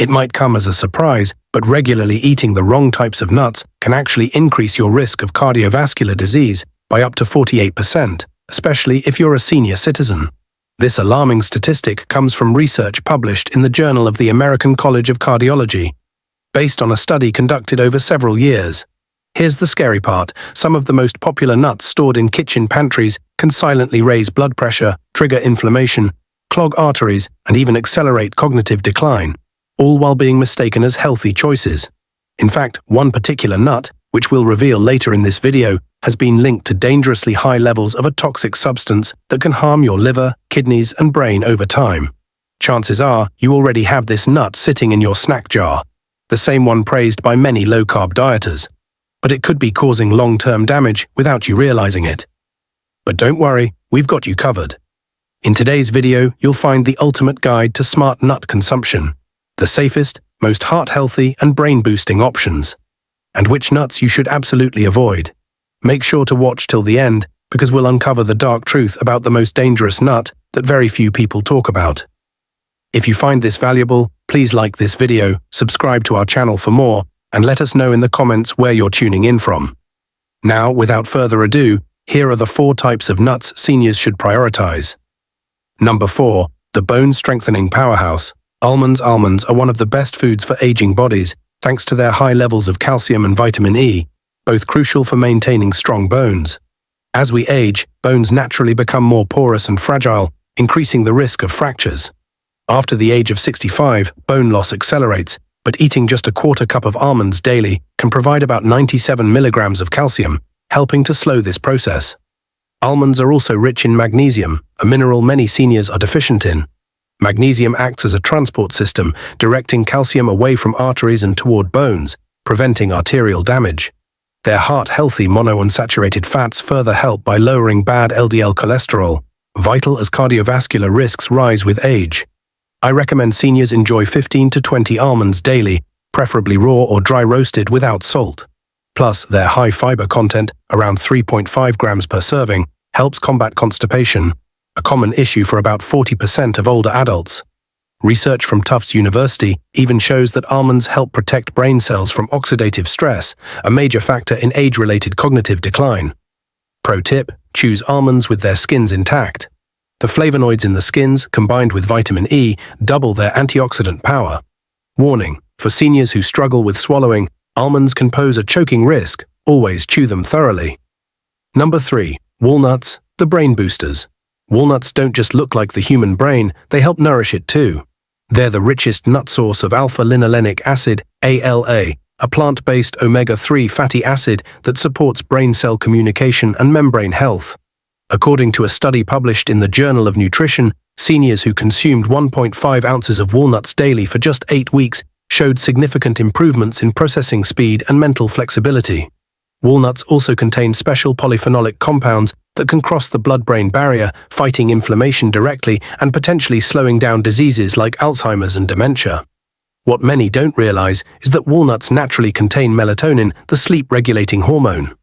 It might come as a surprise, but regularly eating the wrong types of nuts can actually increase your risk of cardiovascular disease by up to 48%, especially if you're a senior citizen. This alarming statistic comes from research published in the Journal of the American College of Cardiology, based on a study conducted over several years. Here's the scary part: some of the most popular nuts stored in kitchen pantries can silently raise blood pressure, trigger inflammation, clog arteries, and even accelerate cognitive decline, all while being mistaken as healthy choices. In fact, one particular nut, which we'll reveal later in this video, has been linked to dangerously high levels of a toxic substance that can harm your liver, kidneys, and brain over time. Chances are you already have this nut sitting in your snack jar, the same one praised by many low-carb dieters. But it could be causing long-term damage without you realizing it. But don't worry, we've got you covered. In today's video, you'll find the ultimate guide to smart nut consumption, the safest, most heart-healthy, and brain-boosting options, and which nuts you should absolutely avoid. Make sure to watch till the end, because we'll uncover the dark truth about the most dangerous nut that very few people talk about. If you find this valuable, please like this video, subscribe to our channel for more, and let us know in the comments where you're tuning in from. Now, without further ado, here are the 4 types of nuts seniors should prioritize. Number 4. The bone-strengthening powerhouse. Almonds. Almonds are one of the best foods for aging bodies, thanks to their high levels of calcium and vitamin E, both crucial for maintaining strong bones. As we age, bones naturally become more porous and fragile, increasing the risk of fractures. After the age of 65, bone loss accelerates, but eating just a quarter cup of almonds daily can provide about 97 milligrams of calcium, helping to slow this process. Almonds are also rich in magnesium, a mineral many seniors are deficient in. Magnesium acts as a transport system, directing calcium away from arteries and toward bones, preventing arterial damage. Their heart-healthy monounsaturated fats further help by lowering bad LDL cholesterol, vital as cardiovascular risks rise with age. I recommend seniors enjoy 15 to 20 almonds daily, preferably raw or dry roasted without salt. Plus, their high fiber content, around 3.5 grams per serving, helps combat constipation, a common issue for about 40% of older adults. Research from Tufts University even shows that almonds help protect brain cells from oxidative stress, a major factor in age-related cognitive decline. Pro tip: choose almonds with their skins intact. The flavonoids in the skins, combined with vitamin E, double their antioxidant power. Warning: for seniors who struggle with swallowing, almonds can pose a choking risk. Always chew them thoroughly. Number 3. Walnuts, the brain boosters. Walnuts don't just look like the human brain, they help nourish it too. They're the richest nut source of alpha-linolenic acid, ALA, a plant-based omega-3 fatty acid that supports brain cell communication and membrane health. According to a study published in the Journal of Nutrition, seniors who consumed 1.5 ounces of walnuts daily for just 8 weeks showed significant improvements in processing speed and mental flexibility. Walnuts also contain special polyphenolic compounds that can cross the blood-brain barrier, fighting inflammation directly and potentially slowing down diseases like Alzheimer's and dementia. What many don't realize is that walnuts naturally contain melatonin, the sleep-regulating hormone.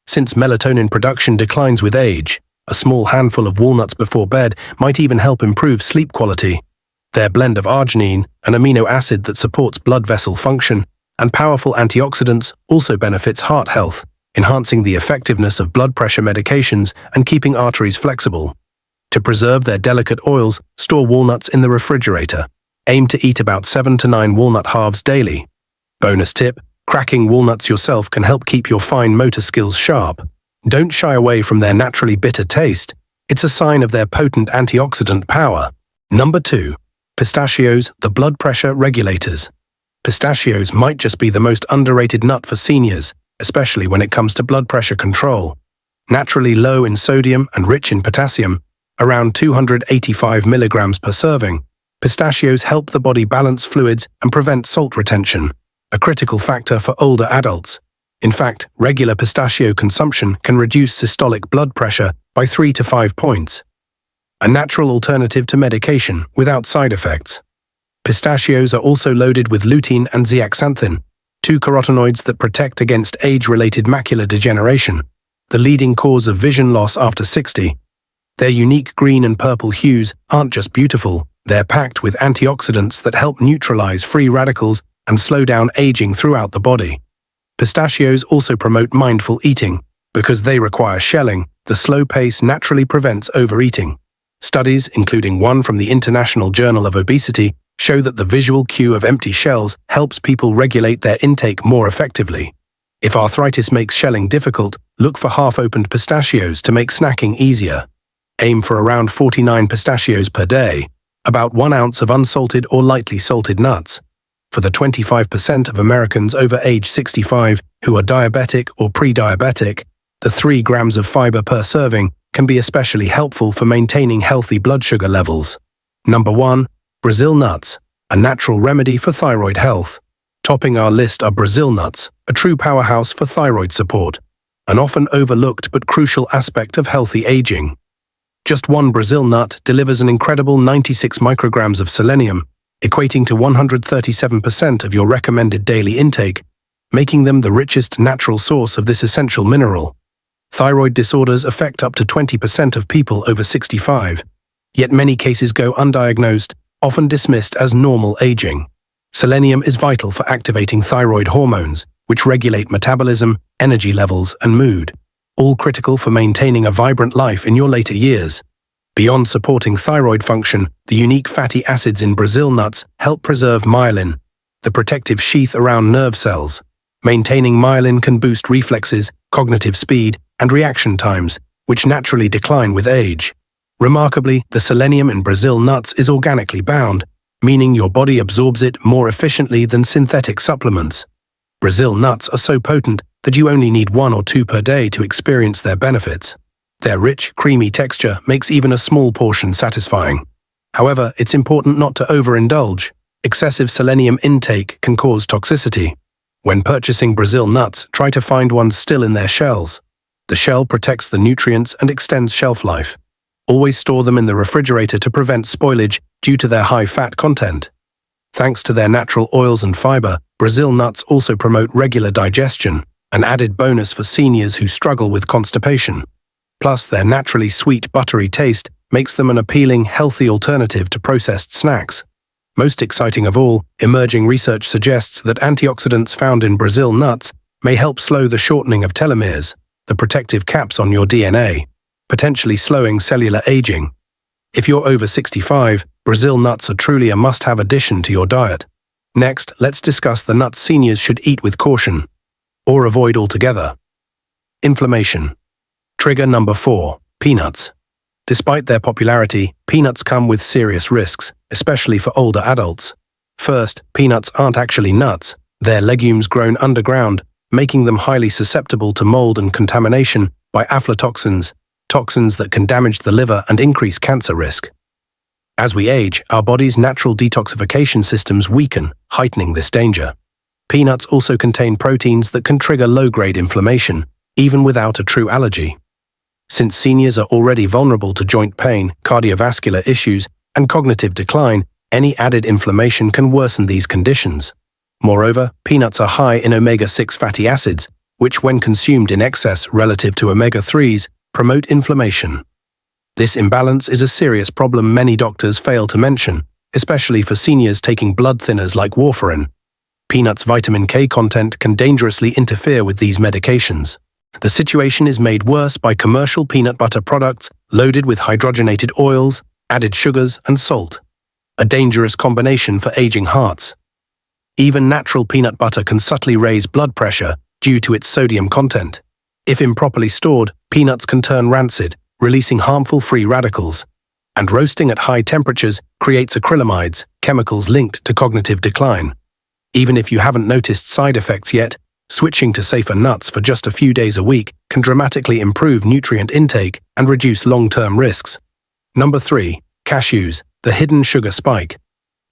Since melatonin production declines with age, a small handful of walnuts before bed might even help improve sleep quality. Their blend of arginine, an amino acid that supports blood vessel function, and powerful antioxidants also benefits heart health, enhancing the effectiveness of blood pressure medications and keeping arteries flexible. To preserve their delicate oils, store walnuts in the refrigerator. Aim to eat about 7 to 9 walnut halves daily. Bonus tip: cracking walnuts yourself can help keep your fine motor skills sharp. Don't shy away from their naturally bitter taste. It's a sign of their potent antioxidant power. Number 2. Pistachios, the blood pressure regulators. Pistachios might just be the most underrated nut for seniors, especially when it comes to blood pressure control. Naturally low in sodium and rich in potassium, around 285 milligrams per serving, pistachios help the body balance fluids and prevent salt retention, a critical factor for older adults. In fact, regular pistachio consumption can reduce systolic blood pressure by 3 to 5 points. A natural alternative to medication without side effects. Pistachios are also loaded with lutein and zeaxanthin, 2 carotenoids that protect against age-related macular degeneration, the leading cause of vision loss after 60. Their unique green and purple hues aren't just beautiful, They're packed with antioxidants that help neutralize free radicals and slow down aging throughout the body. Pistachios also promote mindful eating. Because they require shelling, the slow pace naturally prevents overeating. Studies, including one from the International Journal of Obesity, show that the visual cue of empty shells helps people regulate their intake more effectively. If arthritis makes shelling difficult, look for half-opened pistachios to make snacking easier. Aim for around 49 pistachios per day, about 1 ounce of unsalted or lightly salted nuts. For the 25% of Americans over age 65 who are diabetic or pre-diabetic, the 3 grams of fiber per serving can be especially helpful for maintaining healthy blood sugar levels. Number 1. Brazil nuts, a natural remedy for thyroid health. Topping our list are Brazil nuts, a true powerhouse for thyroid support, an often overlooked but crucial aspect of healthy aging. Just one Brazil nut delivers an incredible 96 micrograms of selenium, equating to 137% of your recommended daily intake, making them the richest natural source of this essential mineral. Thyroid disorders affect up to 20% of people over 65, yet many cases go undiagnosed, often dismissed as normal aging. Selenium is vital for activating thyroid hormones, which regulate metabolism, energy levels, and mood, all critical for maintaining a vibrant life in your later years. Beyond supporting thyroid function, the unique fatty acids in Brazil nuts help preserve myelin, the protective sheath around nerve cells. Maintaining myelin can boost reflexes, cognitive speed, and reaction times, which naturally decline with age. Remarkably, the selenium in Brazil nuts is organically bound, meaning your body absorbs it more efficiently than synthetic supplements. Brazil nuts are so potent that you only need 1 or 2 per day to experience their benefits. Their rich, creamy texture makes even a small portion satisfying. However, it's important not to overindulge. Excessive selenium intake can cause toxicity. When purchasing Brazil nuts, try to find ones still in their shells. The shell protects the nutrients and extends shelf life. Always store them in the refrigerator to prevent spoilage due to their high fat content. Thanks to their natural oils and fiber, Brazil nuts also promote regular digestion, an added bonus for seniors who struggle with constipation. Plus, their naturally sweet, buttery taste makes them an appealing, healthy alternative to processed snacks. Most exciting of all, emerging research suggests that antioxidants found in Brazil nuts may help slow the shortening of telomeres, the protective caps on your DNA, potentially slowing cellular aging. If you're over 65, Brazil nuts are truly a must-have addition to your diet. Next, let's discuss the nuts seniors should eat with caution, or avoid altogether. Inflammation. Trigger number 4, peanuts. Despite their popularity, peanuts come with serious risks, especially for older adults. First, peanuts aren't actually nuts. They're legumes grown underground, making them highly susceptible to mold and contamination by aflatoxins, toxins that can damage the liver and increase cancer risk. As we age, our body's natural detoxification systems weaken, heightening this danger. Peanuts also contain proteins that can trigger low-grade inflammation, even without a true allergy. Since seniors are already vulnerable to joint pain, cardiovascular issues, and cognitive decline, any added inflammation can worsen these conditions. Moreover, peanuts are high in omega-6 fatty acids, which when consumed in excess relative to omega-3s, promote inflammation. This imbalance is a serious problem many doctors fail to mention, especially for seniors taking blood thinners like warfarin. Peanuts' vitamin K content can dangerously interfere with these medications. The situation is made worse by commercial peanut butter products loaded with hydrogenated oils, added sugars, and salt, a dangerous combination for aging hearts. Even natural peanut butter can subtly raise blood pressure due to its sodium content. If improperly stored, peanuts can turn rancid, releasing harmful free radicals. And roasting at high temperatures creates acrylamides, chemicals linked to cognitive decline. Even if you haven't noticed side effects yet, switching to safer nuts for just a few days a week can dramatically improve nutrient intake and reduce long-term risks. Number 3. Cashews, the hidden sugar spike.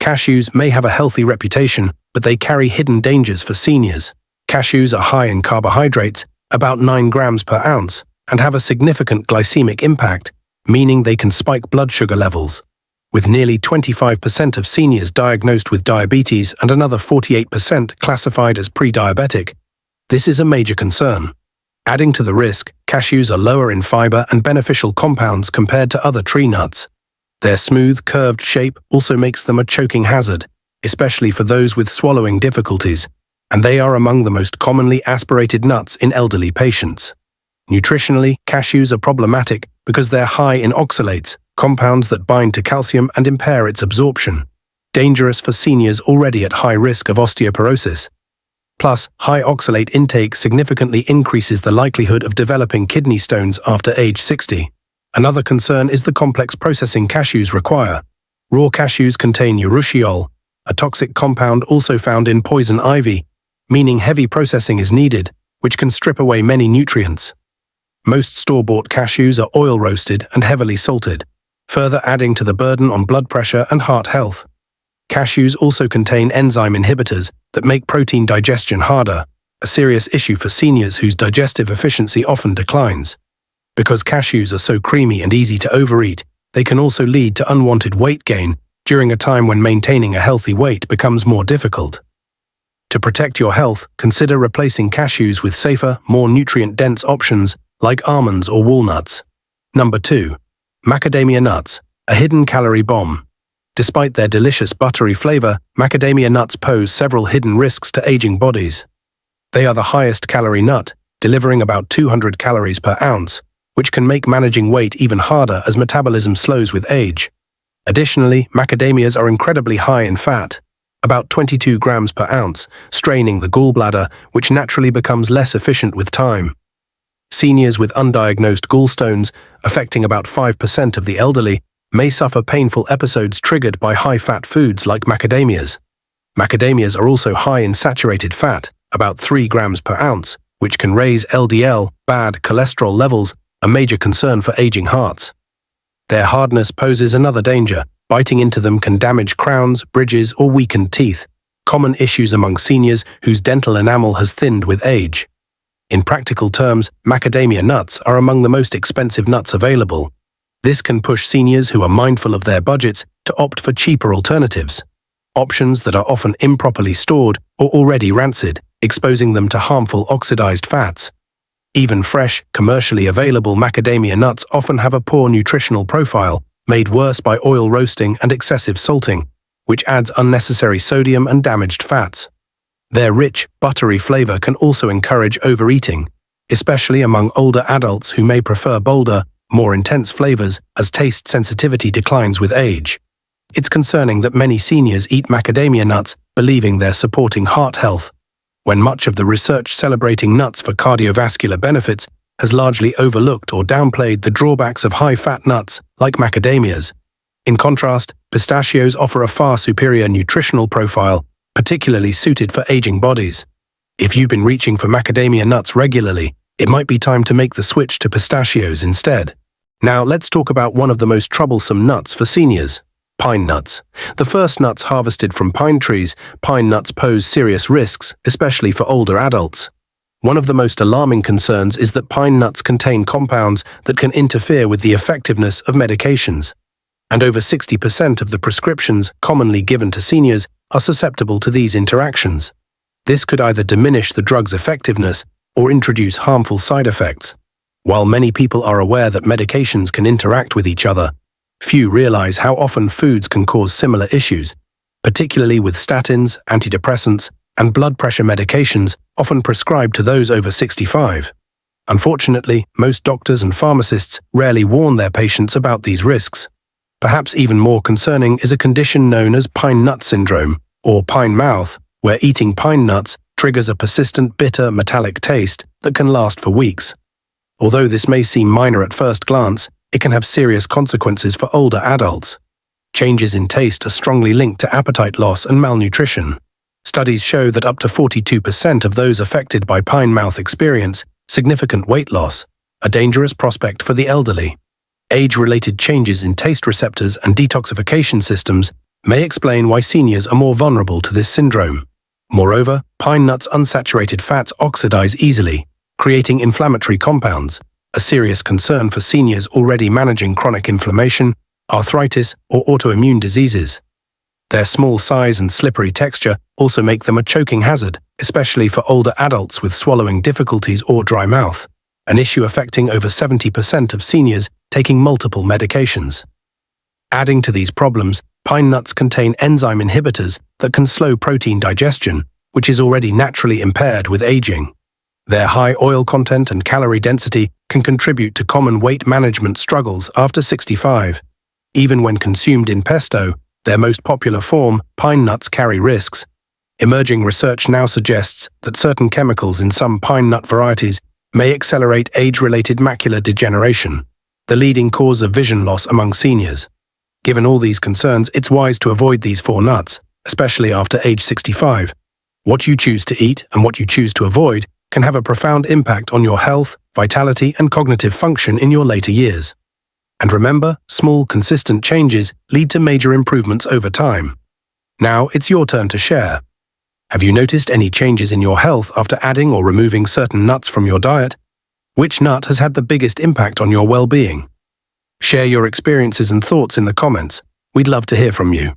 Cashews may have a healthy reputation, but they carry hidden dangers for seniors. Cashews are high in carbohydrates, about 9 grams per ounce, and have a significant glycemic impact, meaning they can spike blood sugar levels. With nearly 25% of seniors diagnosed with diabetes and another 48% classified as pre-diabetic, this is a major concern. Adding to the risk, cashews are lower in fiber and beneficial compounds compared to other tree nuts. Their smooth, curved shape also makes them a choking hazard, especially for those with swallowing difficulties, and they are among the most commonly aspirated nuts in elderly patients. Nutritionally, cashews are problematic because they're high in oxalates, compounds that bind to calcium and impair its absorption, dangerous for seniors already at high risk of osteoporosis. Plus, high oxalate intake significantly increases the likelihood of developing kidney stones after age 60. Another concern is the complex processing cashews require. Raw cashews contain urushiol, a toxic compound also found in poison ivy, meaning heavy processing is needed, which can strip away many nutrients. Most store-bought cashews are oil-roasted and heavily salted, further adding to the burden on blood pressure and heart health. Cashews also contain enzyme inhibitors that make protein digestion harder, a serious issue for seniors whose digestive efficiency often declines. Because cashews are so creamy and easy to overeat, they can also lead to unwanted weight gain during a time when maintaining a healthy weight becomes more difficult. To protect your health, consider replacing cashews with safer, more nutrient-dense options like almonds or walnuts. Number 2. Macadamia nuts, a hidden calorie bomb. Despite their delicious buttery flavor, macadamia nuts pose several hidden risks to aging bodies. They are the highest calorie nut, delivering about 200 calories per ounce, which can make managing weight even harder as metabolism slows with age. Additionally, macadamias are incredibly high in fat, about 22 grams per ounce, straining the gallbladder, which naturally becomes less efficient with time. Seniors with undiagnosed gallstones, affecting about 5% of the elderly, may suffer painful episodes triggered by high-fat foods like macadamias. Macadamias are also high in saturated fat, about 3 grams per ounce, which can raise LDL, bad cholesterol levels, a major concern for aging hearts. Their hardness poses another danger. Biting into them can damage crowns, bridges, or weakened teeth, common issues among seniors whose dental enamel has thinned with age. In practical terms, macadamia nuts are among the most expensive nuts available. This can push seniors who are mindful of their budgets to opt for cheaper alternatives, options that are often improperly stored or already rancid, exposing them to harmful oxidized fats. Even fresh, commercially available macadamia nuts often have a poor nutritional profile, made worse by oil roasting and excessive salting, which adds unnecessary sodium and damaged fats. Their rich, buttery flavor can also encourage overeating, especially among older adults who may prefer bolder, more intense flavors as taste sensitivity declines with age. It's concerning that many seniors eat macadamia nuts believing they're supporting heart health, when much of the research celebrating nuts for cardiovascular benefits has largely overlooked or downplayed the drawbacks of high-fat nuts like macadamias. In contrast, pistachios offer a far superior nutritional profile, particularly suited for aging bodies. If you've been reaching for macadamia nuts regularly, it might be time to make the switch to pistachios instead. Now let's talk about one of the most troublesome nuts for seniors: pine nuts. The first nuts harvested from pine trees, pine nuts pose serious risks, especially for older adults. One of the most alarming concerns is that pine nuts contain compounds that can interfere with the effectiveness of medications, and over 60% of the prescriptions commonly given to seniors are susceptible to these interactions. This could either diminish the drug's effectiveness or introduce harmful side effects. While many people are aware that medications can interact with each other, few realize how often foods can cause similar issues, particularly with statins, antidepressants, and blood pressure medications often prescribed to those over 65. Unfortunately, most doctors and pharmacists rarely warn their patients about these risks. Perhaps even more concerning is a condition known as pine nut syndrome, or pine mouth, where eating pine nuts triggers a persistent bitter metallic taste that can last for weeks. Although this may seem minor at first glance, it can have serious consequences for older adults. Changes in taste are strongly linked to appetite loss and malnutrition. Studies show that up to 42% of those affected by pine mouth experience significant weight loss, a dangerous prospect for the elderly. Age-related changes in taste receptors and detoxification systems may explain why seniors are more vulnerable to this syndrome. Moreover, pine nuts' unsaturated fats oxidize easily, creating inflammatory compounds, a serious concern for seniors already managing chronic inflammation, arthritis, or autoimmune diseases. Their small size and slippery texture also make them a choking hazard, especially for older adults with swallowing difficulties or dry mouth, an issue affecting over 70% of seniors taking multiple medications. Adding to these problems, pine nuts contain enzyme inhibitors that can slow protein digestion, which is already naturally impaired with aging. Their high oil content and calorie density can contribute to common weight management struggles after 65. Even when consumed in pesto, their most popular form, pine nuts carry risks. Emerging research now suggests that certain chemicals in some pine nut varieties may accelerate age-related macular degeneration, the leading cause of vision loss among seniors. Given all these concerns, it's wise to avoid these 4 nuts, especially after age 65. What you choose to eat and what you choose to avoid can have a profound impact on your health, vitality, and cognitive function in your later years. And remember, small, consistent changes lead to major improvements over time. Now it's your turn to share. Have you noticed any changes in your health after adding or removing certain nuts from your diet? Which nut has had the biggest impact on your well-being? Share your experiences and thoughts in the comments. We'd love to hear from you.